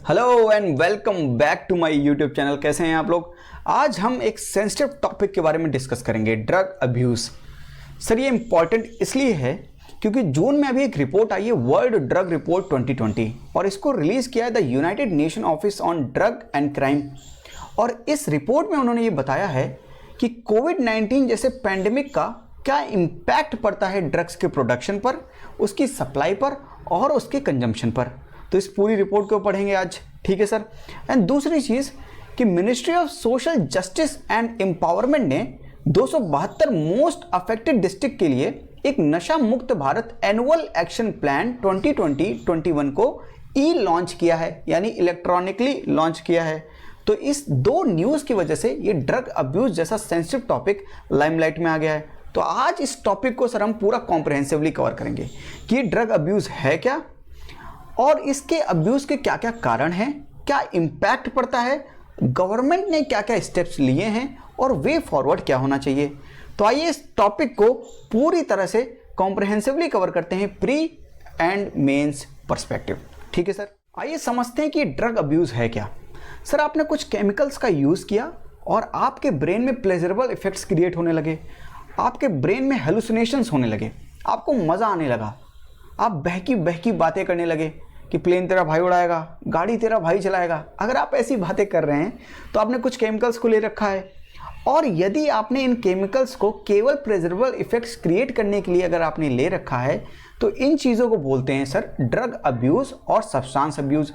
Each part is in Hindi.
Hello and welcome back to my YouTube channel. कैसे हैं आप लोग। आज हम एक सेंसिटिव टॉपिक के बारे में डिस्कस करेंगे, ड्रग अब्यूज़। सर ये इंपॉर्टेंट इसलिए है क्योंकि जून में अभी एक रिपोर्ट आई है, वर्ल्ड ड्रग रिपोर्ट 2020, और इसको रिलीज़ किया है the United nation office on drug and crime. और इस रिपोर्ट में उन्होंने ये बताया है कि कोविड-19 जैसे पैंडेमिक का क्या इम्पैक्ट पड़ता है ड्रग्स के प्रोडक्शन पर, उसकी सप्लाई पर और उसके कंजम्पशन पर। तो इस पूरी रिपोर्ट को पढ़ेंगे आज, ठीक है सर। एंड दूसरी चीज़ कि ministry of social justice and empowerment ने 272 मोस्ट अफेक्टेड डिस्ट्रिक्ट के लिए एक नशा Mukt Bharat annual action plan 2020-21 को ई लॉन्च किया है, यानी इलेक्ट्रॉनिकली लॉन्च किया है। तो इस दो न्यूज़ की वजह से ये ड्रग अब्यूज़ जैसा सेंसिटिव टॉपिक लाइमलाइट में आ गया है। तो आज इस टॉपिक को सर हम पूरा कॉम्प्रहेंसिवली कवर करेंगे कि ड्रग अब्यूज़ है क्या और इसके अब्यूज़ के क्या क्या कारण हैं, क्या इम्पैक्ट पड़ता है, गवर्नमेंट ने क्या क्या स्टेप्स लिए हैं और वे फॉरवर्ड क्या होना चाहिए। तो आइए इस टॉपिक को पूरी तरह से कॉम्प्रहेंसिवली कवर करते हैं प्री एंड मेंस पर्सपेक्टिव, ठीक है सर। आइए समझते हैं कि ड्रग अब्यूज़ है क्या। सर आपने कुछ केमिकल्स का यूज़ किया और आपके ब्रेन में प्लेजरेबल इफेक्ट्स क्रिएट होने लगे, आपके ब्रेन में हेलुसिनेशंस होने लगे, आपको मज़ा आने लगा, आप बहकी बहकी बातें करने लगे कि प्लेन तेरा भाई उड़ाएगा, गाड़ी तेरा भाई चलाएगा। अगर आप ऐसी बातें कर रहे हैं तो आपने कुछ केमिकल्स को ले रखा है, और यदि आपने इन केमिकल्स को केवल प्लेजरेबल इफेक्ट्स क्रिएट करने के लिए अगर आपने ले रखा है तो इन चीज़ों को बोलते हैं सर ड्रग अब्यूज़ और सब्सटेंस अब्यूज़।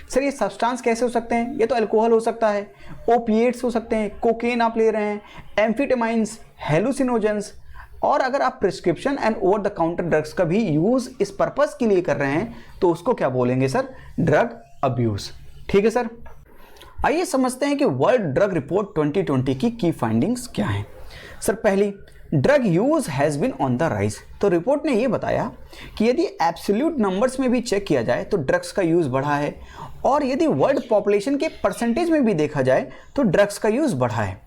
सर ये सब्सटेंस कैसे हो सकते हैं? ये तो अल्कोहल हो सकता है, ओपिएट्स हो सकते हैं, कोकेन आप ले रहे हैं, एम्फिटेमाइंस, हेलुसिनोजेंस, और अगर आप prescription and over the counter drugs का भी यूज़ इस पर्पस के लिए कर रहे हैं तो उसको क्या बोलेंगे सर? ड्रग अब्यूज़, ठीक है सर। आइए समझते हैं कि वर्ल्ड ड्रग रिपोर्ट 2020 की फाइंडिंग्स क्या हैं। सर पहली, drug use has been on the rise. तो रिपोर्ट ने ये बताया कि यदि एब्सोल्यूट नंबर्स में भी चेक किया जाए तो ड्रग्स का यूज़ बढ़ा है, और यदि वर्ल्ड पॉपुलेशन के परसेंटेज में भी देखा जाए तो ड्रग्स का यूज़ बढ़ा है।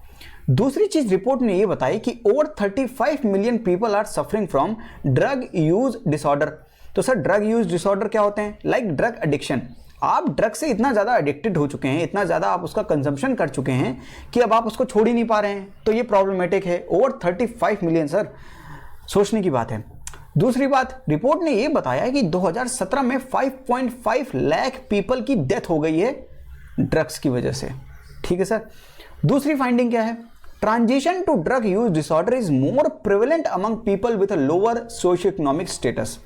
दूसरी चीज रिपोर्ट ने यह बताई कि over 35 million people are suffering from drug use disorder. तो सर ड्रग यूज डिसऑर्डर क्या होते हैं? Like drug addiction. आप ड्रग से इतना ज़्यादा एडिक्टेड हो चुके हैं, इतना ज़्यादा आप उसका कंजम्पशन कर चुके हैं कि अब आप उसको छोड़ ही नहीं पा रहे हैं, तो ये प्रॉब्लमेटिक है। ओवर 35 मिलियन सर, सोचने की बात है। दूसरी बात, रिपोर्ट ने यह बताया कि 2017 में 5.5 लाख पीपल की डेथ हो गई है ड्रग्स की वजह से, ठीक है सर। दूसरी फाइंडिंग क्या है? Transition to drug use disorder is more prevalent among people with a lower socio economic status.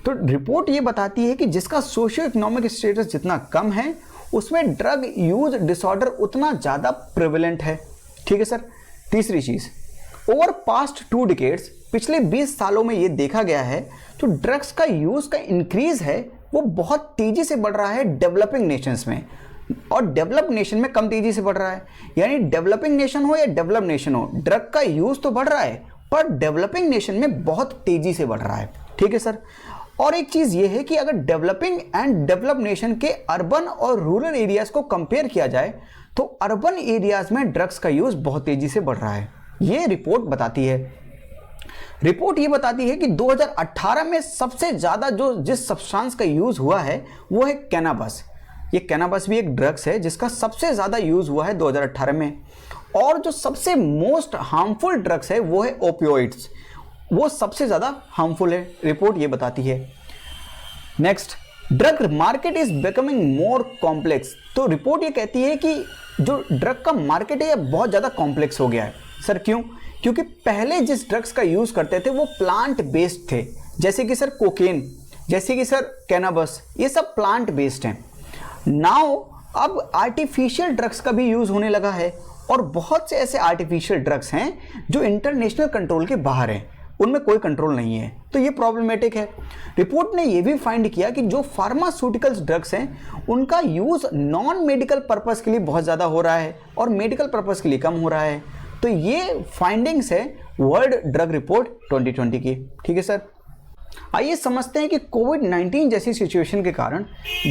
तो रिपोर्ट ये बताती है कि जिसका सोशियो इकोनॉमिक स्टेटस जितना कम है उसमें ड्रग यूज डिसऑर्डर उतना ज़्यादा प्रिवेलेंट है, ठीक है सर। तीसरी चीज़, ओवर पास्ट 2 डिकेड्स, पिछले 20 सालों में ये देखा गया है तो ड्रग्स का यूज़ का इंक्रीज है वो बहुत तेज़ी से बढ़ रहा है डेवलपिंग नेशंस में, और डेवलप नेशन में कम तेजी से बढ़ रहा है। यानी डेवलपिंग नेशन हो या डेवलप नेशन हो, ड्रग का यूज तो बढ़ रहा है पर डेवलपिंग नेशन में बहुत तेजी से बढ़ रहा है, ठीक है सर। और एक चीज ये है कि अगर डेवलपिंग एंड डेवलप नेशन के अर्बन और रूरल एरियाज को कंपेयर किया जाए तो अर्बन एरियाज में ड्रग्स का यूज बहुत तेजी से बढ़ रहा है, ये रिपोर्ट बताती है। रिपोर्ट ये बताती है कि 2018 में सबसे ज्यादा जिस सब्सटेंस का यूज हुआ है वो है कैनाबस। ये कैनाबस भी एक ड्रग्स है जिसका सबसे ज़्यादा यूज़ हुआ है 2018 में, और जो सबसे मोस्ट हार्मफुल ड्रग्स है वो है ओपियोइड्स, वो सबसे ज़्यादा हार्मफुल है, रिपोर्ट ये बताती है। Next, drug market is becoming more complex. तो रिपोर्ट ये कहती है कि जो ड्रग का मार्केट है ये बहुत ज़्यादा कॉम्प्लेक्स हो गया है। सर क्यों? क्योंकि पहले जिस ड्रग्स का यूज़ करते थे वो प्लांट बेस्ड थे, जैसे कि सर कोकेन, जैसे कि सर कैनाबस, ये सब प्लांट बेस्ड हैं। नाउ अब आर्टिफिशियल ड्रग्स का भी यूज़ होने लगा है, और बहुत से ऐसे आर्टिफिशियल ड्रग्स हैं जो इंटरनेशनल कंट्रोल के बाहर हैं, उनमें कोई कंट्रोल नहीं है, तो ये प्रॉब्लमेटिक है। रिपोर्ट ने ये भी फाइंड किया कि जो फार्मास्यूटिकल्स ड्रग्स हैं उनका यूज़ नॉन मेडिकल पर्पस के लिए बहुत ज़्यादा हो रहा है और मेडिकल पर्पस के लिए कम हो रहा है। तो ये फाइंडिंग्स है वर्ल्ड ड्रग रिपोर्ट 2020 की, ठीक है सर। आइए समझते हैं कि कोविड-19 जैसी सिचुएशन के कारण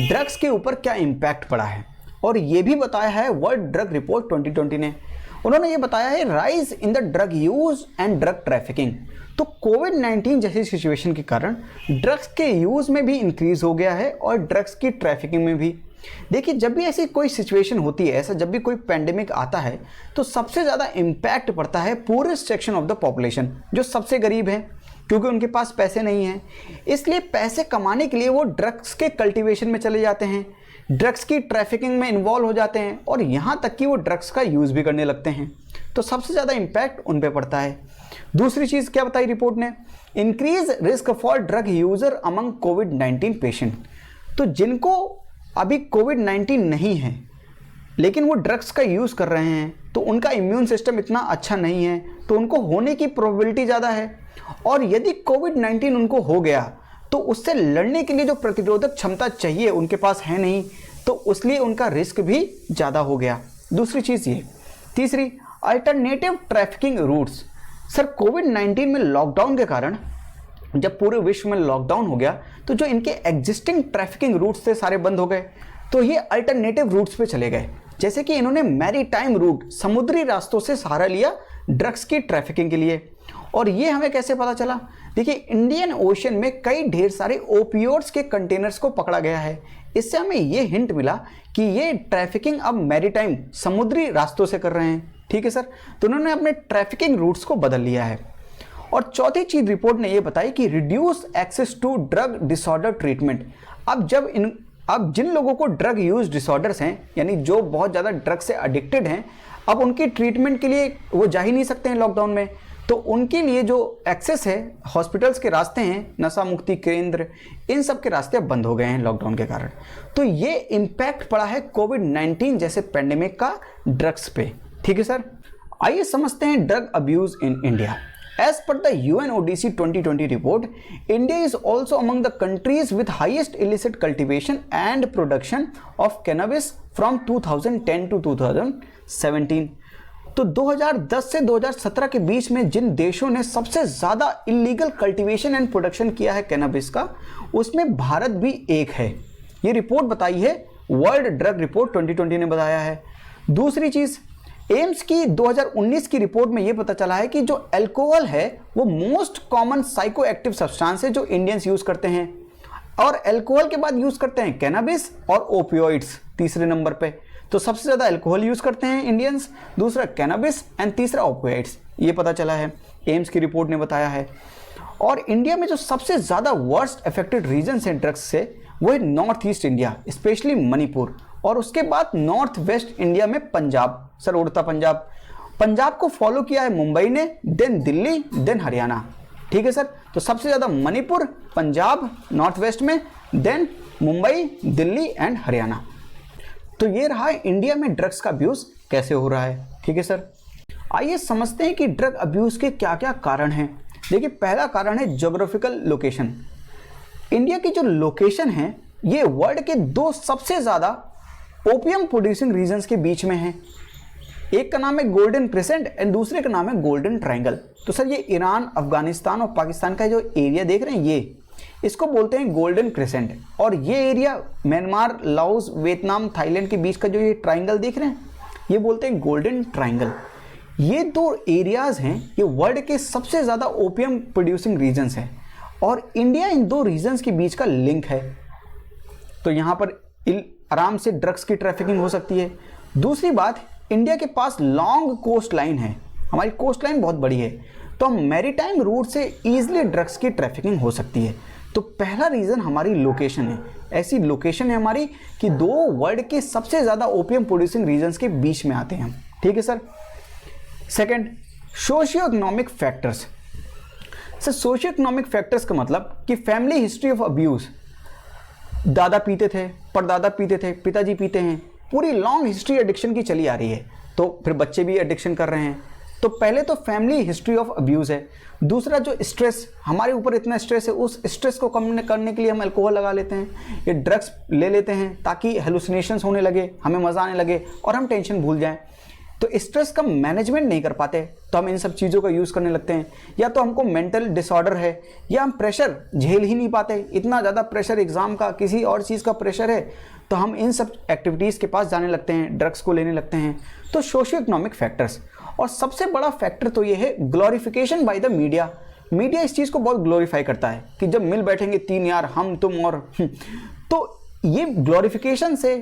ड्रग्स के ऊपर क्या इम्पैक्ट पड़ा है, और ये भी बताया है वर्ल्ड ड्रग रिपोर्ट 2020 ने। उन्होंने ये बताया है rise in the drug use and drug trafficking. तो कोविड-19 जैसी सिचुएशन के कारण ड्रग्स के यूज में भी इंक्रीज हो गया है और ड्रग्स की ट्रैफिकिंग में भी। देखिए, जब भी ऐसी कोई सिचुएशन होती है, ऐसा जब भी कोई पैंडेमिक आता है, तो सबसे ज़्यादा इम्पैक्ट पड़ता है पूरे सेक्शन ऑफ द पॉपुलेशन, जो सबसे गरीब है, क्योंकि उनके पास पैसे नहीं हैं। इसलिए पैसे कमाने के लिए वो ड्रग्स के कल्टीवेशन में चले जाते हैं, ड्रग्स की ट्रैफिकिंग में इन्वॉल्व हो जाते हैं, और यहाँ तक कि वो ड्रग्स का यूज़ भी करने लगते हैं। तो सबसे ज़्यादा इम्पैक्ट उन पर पड़ता है। दूसरी चीज़ क्या बताई रिपोर्ट ने? Increase risk for drug user among covid patient. तो जिनको अभी कोविड-19 नहीं है लेकिन वो ड्रग्स का यूज़ कर रहे हैं, तो उनका इम्यून सिस्टम इतना अच्छा नहीं है, तो उनको होने की प्रोबेबिलिटी ज़्यादा है। और यदि कोविड-19 उनको हो गया तो उससे लड़ने के लिए जो प्रतिरोधक क्षमता चाहिए उनके पास है नहीं, तो इसलिए उनका रिस्क भी ज़्यादा हो गया। दूसरी चीज़ ये। तीसरी, अल्टरनेटिव ट्रैफिकिंग रूट्स। सर, कोविड-19 में लॉकडाउन के कारण जब पूरे विश्व में लॉकडाउन हो गया तो जो इनके एग्जिस्टिंग ट्रैफिकिंग रूट्स थे सारे बंद हो गए, तो ये अल्टरनेटिव रूट्स पे चले गए। जैसे कि इन्होंने मैरीटाइम रूट, समुद्री रास्तों से सहारा लिया ड्रग्स की ट्रैफिकिंग के लिए। और ये हमें कैसे पता चला? देखिए, इंडियन ओशन में कई ढेर सारे ओपियोइड्स के कंटेनर्स को पकड़ा गया है। इससे हमें ये हिंट मिला कि ये ट्रैफिकिंग अब मैरीटाइम, समुद्री रास्तों से कर रहे हैं। ठीक है सर, तो उन्होंने अपने ट्रैफिकिंग रूट्स को बदल लिया है। और चौथी चीज रिपोर्ट ने यह बताई कि reduce access to drug disorder treatment. अब जिन लोगों को ड्रग यूज डिसऑर्डर्स हैं, यानी जो बहुत ज़्यादा ड्रग से एडिक्टेड हैं, अब उनकी ट्रीटमेंट के लिए वो जा ही नहीं सकते हैं लॉकडाउन में, तो उनके लिए जो एक्सेस है, हॉस्पिटल्स के रास्ते हैं, नशा मुक्ति केंद्र, इन सब के रास्ते अब बंद हो गए हैं लॉकडाउन के कारण। तो ये इम्पैक्ट पड़ा है कोविड-19 जैसे पैंडेमिक का ड्रग्स पे। ठीक है सर, आइए समझते हैं drug abuse in India. As per the UNODC 2020 report, India is also among the countries with highest illicit cultivation and production of cannabis from 2010 to 2017. तो 2010 से 2017 के बीच में जिन देशों ने सबसे ज़्यादा इलीगल कल्टीवेशन एंड प्रोडक्शन किया है कैनबिस का, उसमें भारत भी एक है। ये रिपोर्ट बताई है वर्ल्ड ड्रग रिपोर्ट 2020 ने बताया है। दूसरी चीज़, एम्स की 2019 की रिपोर्ट में यह पता चला है कि जो अल्कोहल है वो most common psycho active substance है जो इंडियंस यूज करते हैं, और अल्कोहल के बाद यूज करते हैं कैनबिस और ओपियोइड्स तीसरे नंबर पे। तो सबसे ज्यादा अल्कोहल यूज करते हैं इंडियंस, दूसरा कैनबिस एंड तीसरा ओपियोइड्स, ये पता चला है, एम्स की रिपोर्ट ने बताया है। और इंडिया में जो सबसे ज्यादा वर्स्ट अफेक्टेड रीजन है ड्रग्स से, वो है north east India, specially Manipur, और उसके बाद नॉर्थ वेस्ट इंडिया में पंजाब, सर उड़ता पंजाब। पंजाब को फॉलो किया है मुंबई ने, देन दिल्ली, देन हरियाणा। ठीक है सर, तो सबसे ज़्यादा मणिपुर, पंजाब नॉर्थ वेस्ट में, देन मुंबई, दिल्ली एंड हरियाणा। तो ये रहा इंडिया में ड्रग्स का अब्यूज़ कैसे हो रहा है। ठीक है सर, आइए समझते हैं कि ड्रग अब्यूज़ के क्या क्या कारण हैं। देखिए, पहला कारण है ज्योग्राफिकल लोकेशन। इंडिया की जो लोकेशन है ये वर्ल्ड के दो सबसे ज़्यादा ओपियम प्रोड्यूसिंग रीजन्स के बीच में है। एक का नाम है गोल्डन क्रिसेंट एंड दूसरे का नाम है गोल्डन ट्रायंगल। तो सर ये ईरान, अफगानिस्तान और पाकिस्तान का जो एरिया देख रहे हैं, ये इसको बोलते हैं गोल्डन क्रिसेंट। और ये area Myanmar, Laos, Vietnam, Thailand के बीच का जो ये ट्रायंगल देख रहे हैं, ये बोलते हैं गोल्डन ट्रायंगल। ये दो एरियाज हैं, ये वर्ल्ड के सबसे ज़्यादा ओपियम प्रोड्यूसिंग रीजन्स हैं, और इंडिया इन दो रीजन्स के बीच का लिंक है। तो यहाँ पर आराम से ड्रग्स की ट्रैफिकिंग हो सकती है। दूसरी बात, इंडिया के पास लॉन्ग कोस्ट लाइन है, हमारी कोस्ट लाइन बहुत बड़ी है, तो हम मैरीटाइम रूट से ईजिली ड्रग्स की ट्रैफिकिंग हो सकती है। तो पहला रीज़न हमारी लोकेशन है, ऐसी लोकेशन है हमारी कि दो वर्ल्ड के सबसे ज़्यादा ओपियम प्रोड्यूसिंग रीजन्स के बीच में आते हैं। ठीक है sir. Second, socio economic factors. Sir socio economic factors का मतलब कि फैमिली हिस्ट्री ऑफ अब्यूज़, दादा पीते थे, परदादा पीते थे, पिताजी पीते हैं, पूरी लॉन्ग हिस्ट्री एडिक्शन की चली आ रही है, तो फिर बच्चे भी एडिक्शन कर रहे हैं। तो पहले तो फैमिली हिस्ट्री ऑफ अब्यूज़ है। दूसरा जो स्ट्रेस, हमारे ऊपर इतना स्ट्रेस है, उस स्ट्रेस को कम करने के लिए हम अल्कोहल लगा लेते हैं, ये ड्रग्स ले लेते हैं ताकि हेलुसिनेशंस होने लगे, हमें मज़ा आने लगे और हम टेंशन भूल जाएं। तो स्ट्रेस का मैनेजमेंट नहीं कर पाते तो हम इन सब चीज़ों का यूज़ करने लगते हैं, या तो हमको मेंटल डिसऑर्डर है, या हम प्रेशर झेल ही नहीं पाते, इतना ज़्यादा प्रेशर एग्ज़ाम का, किसी और चीज़ का प्रेशर है, तो हम इन सब एक्टिविटीज़ के पास जाने लगते हैं, ड्रग्स को लेने लगते हैं। तो सोशियो इकोनॉमिक फैक्टर्स। और सबसे बड़ा फैक्टर तो ये है glorification by the media. Media इस चीज़ को बहुत ग्लोरीफाई करता है कि जब मिल बैठेंगे तीन यार, हम तुम और तो ये ग्लोरिफिकेशन से,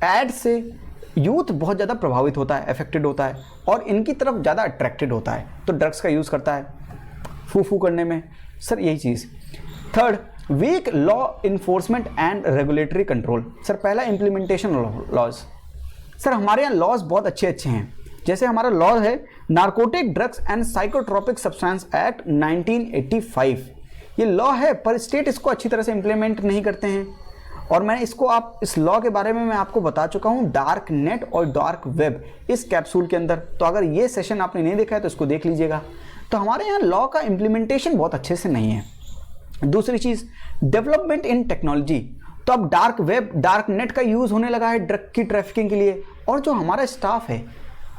एड से यूथ बहुत ज़्यादा प्रभावित होता है, अफेक्टेड होता है और इनकी तरफ ज़्यादा अट्रैक्टेड होता है, तो ड्रग्स का यूज़ करता है फू करने में। सर यही चीज़। Third, weak law enforcement and regulatory control. Sir पहला, इम्प्लीमेंटेशन लॉज। सर हमारे यहाँ लॉज बहुत अच्छे हैं। जैसे हमारा लॉ है narcotic drugs and psychotropic substance act 1985। ये लॉ है पर स्टेट इसको अच्छी तरह से इम्प्लीमेंट नहीं करते हैं। और मैं इसको इस लॉ के बारे में मैं आपको बता चुका हूँ डार्क नेट और डार्क वेब इस कैप्सूल के अंदर। तो अगर ये सेशन आपने नहीं देखा है तो इसको देख लीजिएगा। तो हमारे यहाँ लॉ का इम्प्लीमेंटेशन बहुत अच्छे से नहीं है। दूसरी चीज़, डेवलपमेंट इन टेक्नोलॉजी। तो अब डार्क वेब, डार्क नेट का यूज़ होने लगा है ड्रग की ट्रैफिकिंग के लिए, और जो हमारा स्टाफ है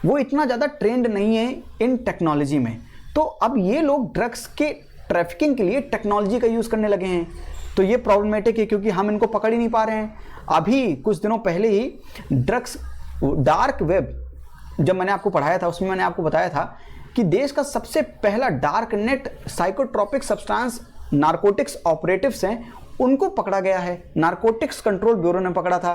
वो इतना ज़्यादा ट्रेंड नहीं है इन टेक्नोलॉजी में। तो अब ये लोग ड्रग्स के ट्रैफिकिंग के लिए टेक्नोलॉजी का यूज़ करने लगे हैं। तो ये प्रॉब्लमेटिक है क्योंकि हम इनको पकड़ ही नहीं पा रहे हैं। अभी कुछ दिनों पहले ही ड्रग्स डार्क वेब जब मैंने आपको पढ़ाया था उसमें मैंने आपको बताया था कि देश का सबसे पहला dark net psychotropic substance narcotics operatives हैं, उनको पकड़ा गया है। नारकोटिक्स कंट्रोल ब्यूरो ने पकड़ा था।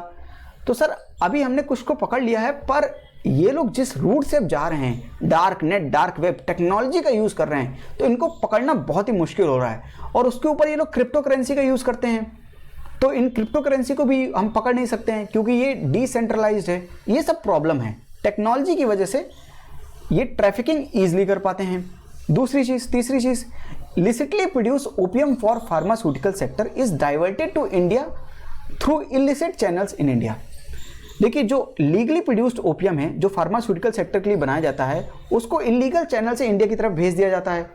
तो सर अभी हमने कुछ को पकड़ लिया है, पर ये लोग जिस रूट से अब जा रहे हैं, dark net, dark web, technology का यूज़ कर रहे हैं, तो इनको पकड़ना बहुत ही मुश्किल हो रहा है। और उसके ऊपर ये लोग क्रिप्टो करेंसी का यूज़ करते हैं, तो इन क्रिप्टो करेंसी को भी हम पकड़ नहीं सकते हैं क्योंकि ये डिसेंट्रलाइज्ड है। ये सब प्रॉब्लम है, टेक्नोलॉजी की वजह से ये ट्रैफिकिंग ईजिली कर पाते हैं। तीसरी चीज़, licitly produce opium for pharmaceutical sector is diverted to India through illicit channels in India. देखिए, जो लीगली प्रोड्यूस्ड ओपियम है जो फार्मास्यूटिकल सेक्टर के लिए बनाया जाता है, उसको इलीगल चैनल से इंडिया की तरफ भेज दिया जाता है।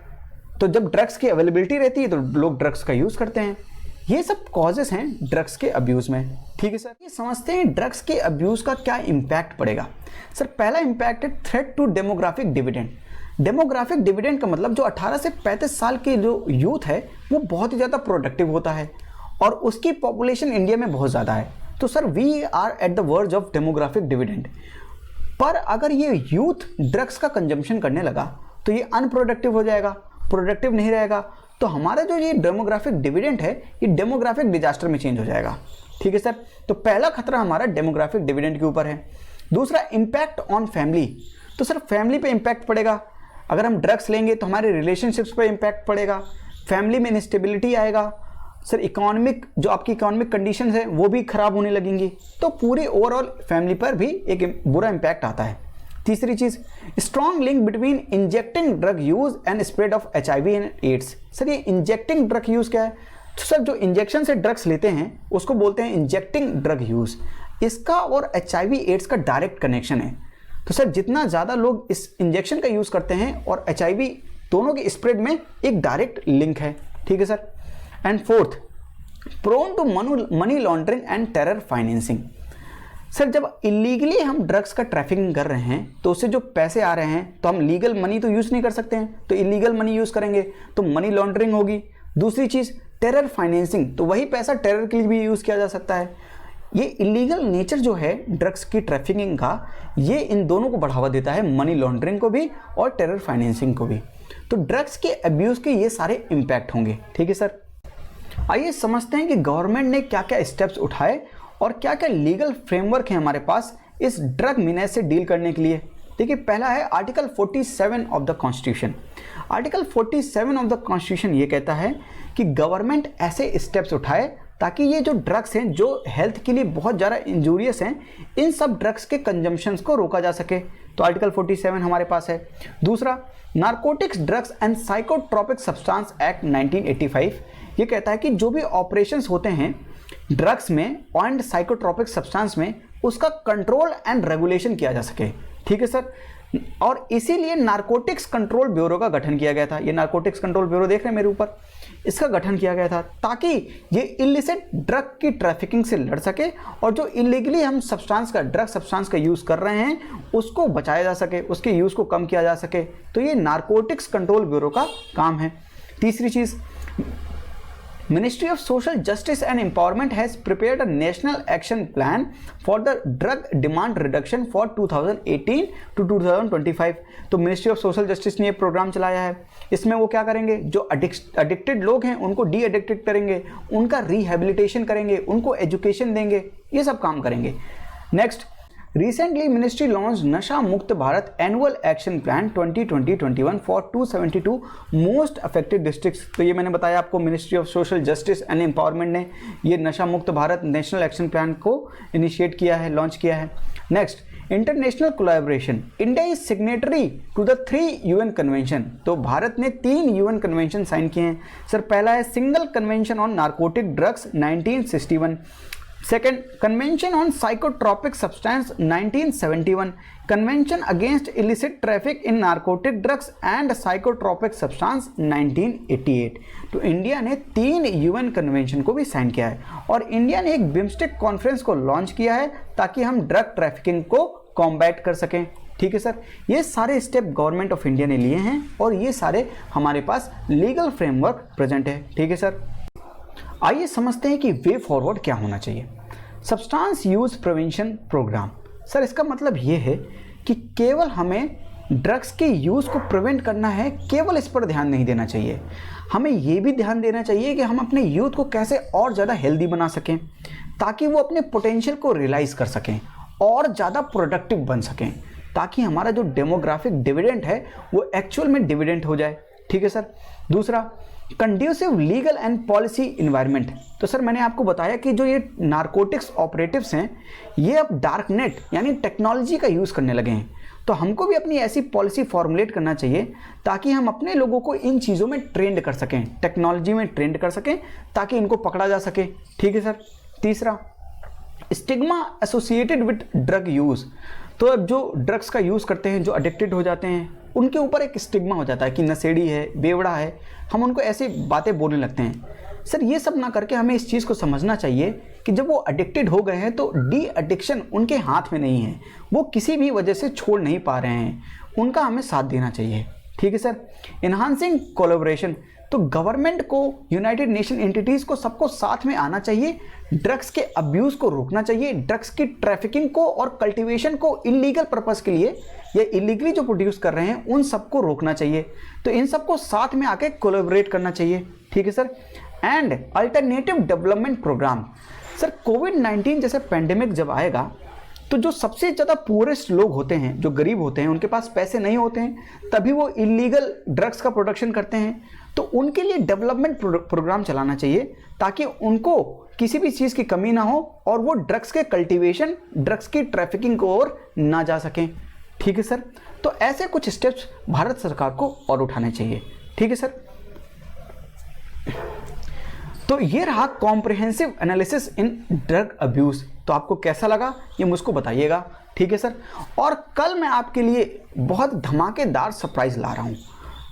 तो जब ड्रग्स की अवेलेबिलिटी रहती है तो लोग ड्रग्स का यूज़ करते हैं। ये सब कॉजेस हैं ड्रग्स के अब्यूज़ में। ठीक है सर, ये समझते हैं ड्रग्स के अब्यूज़ का क्या इम्पैक्ट पड़ेगा। सर पहला इम्पैक्ट है threat to demographic dividend. Demographic dividend का मतलब जो 18 से 35 साल के जो यूथ है वो बहुत ही ज़्यादा प्रोडक्टिव होता है और उसकी पॉपुलेशन इंडिया में बहुत ज़्यादा है। तो sir we are at the verge of demographic dividend. पर अगर ये यूथ ड्रग्स का कंजम्पशन करने लगा तो ये अनप्रोडक्टिव हो जाएगा, प्रोडक्टिव नहीं रहेगा। तो हमारा जो ये डेमोग्राफिक डिविडेंड है ये डेमोग्राफिक डिजास्टर में चेंज हो जाएगा। ठीक है सर, तो पहला खतरा हमारा डेमोग्राफिक डिविडेंड के ऊपर है। दूसरा, इम्पैक्ट ऑन फैमिली। तो सर फैमिली पे इम्पैक्ट पड़ेगा। अगर हम ड्रग्स लेंगे तो हमारे रिलेशनशिप्स पे इम्पैक्ट पड़ेगा, फैमिली में इंस्टेबिलिटी आएगा। सर इकोनॉमिक, जो आपकी इकोनॉमिक कंडीशंस है वो भी खराब होने लगेंगी। तो पूरी ओवरऑल फैमिली पर भी एक बुरा इम्पैक्ट आता है। तीसरी चीज़, strong link between injecting drug use and spread of HIV and AIDS. Sir ये इंजेक्टिंग ड्रग यूज़ क्या है? तो सर जो इंजेक्शन से ड्रग्स लेते हैं उसको बोलते हैं इंजेक्टिंग ड्रग यूज़। इसका और HIV एड्स का डायरेक्ट कनेक्शन है। तो सर जितना ज़्यादा लोग इस इंजेक्शन का यूज़ करते हैं और HIV दोनों के स्प्रेड में एक डायरेक्ट लिंक है। ठीक है sir. And fourth, prone to money laundering and terror financing. Sir जब इलीगली हम ड्रग्स का ट्रैफिकिंग कर रहे हैं तो उससे जो पैसे आ रहे हैं तो हम लीगल मनी तो यूज़ नहीं कर सकते हैं, तो इलीगल मनी यूज़ करेंगे तो मनी लॉन्ड्रिंग होगी। दूसरी चीज़, टेरर फाइनेंसिंग, तो वही पैसा टेरर के लिए भी यूज़ किया जा सकता है। ये इलीगल नेचर जो है ड्रग्स की ट्रैफिकिंग का, ये इन दोनों को बढ़ावा देता है, मनी लॉन्ड्रिंग को भी और टेरर फाइनेंसिंग को भी। तो ड्रग्स के अब्यूज़ के ये सारे इम्पैक्ट होंगे। ठीक है सर, आइए समझते हैं कि गवर्नमेंट ने क्या क्या स्टेप्स उठाए और क्या क्या लीगल फ्रेमवर्क है हमारे पास इस ड्रग मीनेस से डील करने के लिए। देखिए, पहला है article 47 of the constitution. Article 47 of the constitution ये कहता है कि गवर्नमेंट ऐसे स्टेप्स उठाए ताकि ये जो ड्रग्स हैं जो हेल्थ के लिए बहुत ज़्यादा इंजूरियस हैं, इन सब ड्रग्स के कंजम्पशंस को रोका जा सके। तो आर्टिकल 47 हमारे पास है। दूसरा, narcotics drugs and psychotropic substance act 1985 ये कहता है कि जो भी ऑपरेशंस होते हैं ड्रग्स में एंड साइकोट्रोपिक सब्सटेंस में, उसका कंट्रोल एंड रेगुलेशन किया जा सके। ठीक है सर, और इसीलिए नारकोटिक्स कंट्रोल ब्यूरो का गठन किया गया था। ये नारकोटिक्स कंट्रोल ब्यूरो देख रहे हैं मेरे ऊपर, इसका गठन किया गया था ताकि ये इलिसिट ड्रग की ट्रैफिकिंग से लड़ सके और जो इलीगली हम ड्रग सब्सटेंस का यूज़ कर रहे हैं उसको बचाया जा सके, उसके यूज़ को कम किया जा सके। तो ये नारकोटिक्स कंट्रोल ब्यूरो का काम है। तीसरी चीज़, Ministry of Social Justice and Empowerment has prepared a national action plan for the drug demand reduction for 2018 to 2025। तो मिनिस्ट्री ऑफ सोशल जस्टिस ने ये प्रोग्राम चलाया है। इसमें वो क्या करेंगे, जो एडिक्टेड लोग हैं उनको डी एडिक्टेड करेंगे, उनका रिहेबिलिटेशन करेंगे, उनको एजुकेशन देंगे, ये सब काम करेंगे। Next, Recently, Ministry launched Nasha Mukt Bharat annual action plan 2020-21 for 272 most affected districts. तो ये मैंने बताया आपको, ministry of social justice and empowerment ने ये Nasha Mukt Bharat national action plan को इनिशिएट किया है, लॉन्च किया है। Next, international collaboration, India is signatory to the 3 UN convention. तो भारत ने 3 UN कन्वेंशन साइन किए हैं। सर, पहला है single convention on narcotic drugs 1961, second convention on psychotropic substance 1971, convention against illicit traffic in narcotic drugs and psychotropic substance 1988। तो इंडिया ने 3 UN कन्वेंशन को भी साइन किया है और इंडिया ने एक बिम्स्टेक कॉन्फ्रेंस को लॉन्च किया है ताकि हम ड्रग ट्रैफिकिंग को कॉम्बैट कर सकें। ठीक है सर, ये सारे स्टेप गवर्नमेंट ऑफ इंडिया ने लिए हैं और ये सारे हमारे पास लीगल फ्रेमवर्क प्रेजेंट है। ठीक है सर, आइए समझते हैं कि वे फॉरवर्ड क्या होना चाहिए। Substance use prevention programme. Sir, इसका मतलब ये है कि केवल हमें ड्रग्स के यूज़ को प्रिवेंट करना है, केवल इस पर ध्यान नहीं देना चाहिए। हमें ये भी ध्यान देना चाहिए कि हम अपने यूथ को कैसे और ज़्यादा हेल्दी बना सकें ताकि वो अपने पोटेंशियल को रियलाइज़ कर सकें और ज़्यादा प्रोडक्टिव बन सकें, ताकि हमारा जो डेमोग्राफिक डिविडेंड है वो एक्चुअल में डिविडेंड हो जाए। ठीक है सर। दूसरा, conducive legal and policy environment. तो सर, मैंने आपको बताया कि जो ये नारकोटिक्स ऑपरेटिव्स हैं ये अब डार्क नेट यानी टेक्नोलॉजी का यूज़ करने लगे हैं, तो हमको भी अपनी ऐसी पॉलिसी फॉर्मुलेट करना चाहिए ताकि हम अपने लोगों को इन चीज़ों में ट्रेंड कर सकें, टेक्नोलॉजी में ट्रेंड कर सकें ताकि इनको पकड़ा जा सके। ठीक है सर। तीसरा, stigma associated with drug use. तो अब जो ड्रग्स का यूज़ करते हैं, जो एडिक्टेड हो जाते हैं, उनके ऊपर एक स्टिग्मा हो जाता है कि नशेड़ी है, बेवड़ा है, हम उनको ऐसी बातें बोलने लगते हैं। सर, ये सब ना करके हमें इस चीज़ को समझना चाहिए कि जब वो एडिक्टेड हो गए हैं तो डी एडिक्शन उनके हाथ में नहीं है, वो किसी भी वजह से छोड़ नहीं पा रहे हैं, उनका हमें साथ देना चाहिए। ठीक है सर। Enhancing collaboration. तो गवर्नमेंट को, यूनाइटेड नेशन एंटिटीज़ को, सबको साथ में आना चाहिए, ड्रग्स के अब्यूज़ को रोकना चाहिए, ड्रग्स की ट्रैफिकिंग को और कल्टीवेशन को इलीगल पर्पस के लिए या इलीगली जो प्रोड्यूस कर रहे हैं उन सबको रोकना चाहिए। तो इन सबको साथ में आके कोलैबोरेट करना चाहिए। ठीक है sir. And alternative development programme. Sir, कोविड-19 जैसे पेंडेमिक जब आएगा तो जो सबसे ज़्यादा पुअरेस्ट लोग होते हैं, जो गरीब होते हैं, उनके पास पैसे नहीं होते हैं, तभी वो इलीगल ड्रग्स का प्रोडक्शन करते हैं, तो उनके लिए डेवलपमेंट प्रोग्राम चलाना चाहिए ताकि उनको किसी भी चीज़ की कमी ना हो और वो ड्रग्स के कल्टीवेशन, ड्रग्स की ट्रैफिकिंग को और ना जा सकें। ठीक है सर। तो ऐसे कुछ स्टेप्स भारत सरकार को और उठाने चाहिए। ठीक है सर। तो ये रहा comprehensive analysis in drug abuse. तो आपको कैसा लगा ये मुझको बताइएगा। ठीक है सर। और कल मैं आपके लिए बहुत धमाकेदार सरप्राइज ला रहा हूँ,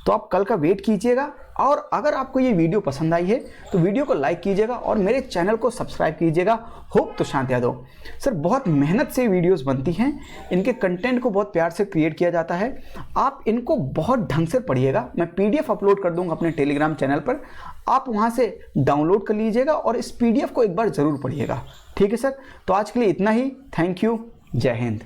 तो आप कल का वेट कीजिएगा। और अगर आपको ये वीडियो पसंद आई है तो वीडियो को लाइक कीजिएगा और मेरे चैनल को सब्सक्राइब कीजिएगा। होप तुषांत यादव। सर, बहुत मेहनत से वीडियोस बनती हैं, इनके कंटेंट को बहुत प्यार से क्रिएट किया जाता है, आप इनको बहुत ढंग से पढ़िएगा। मैं PDF अपलोड कर दूंगा अपने टेलीग्राम चैनल पर, आप वहाँ से डाउनलोड कर लीजिएगा और इस PDF को एक बार ज़रूर पढ़िएगा। ठीक है सर। तो आज के लिए इतना ही। Thank you. जय हिंद।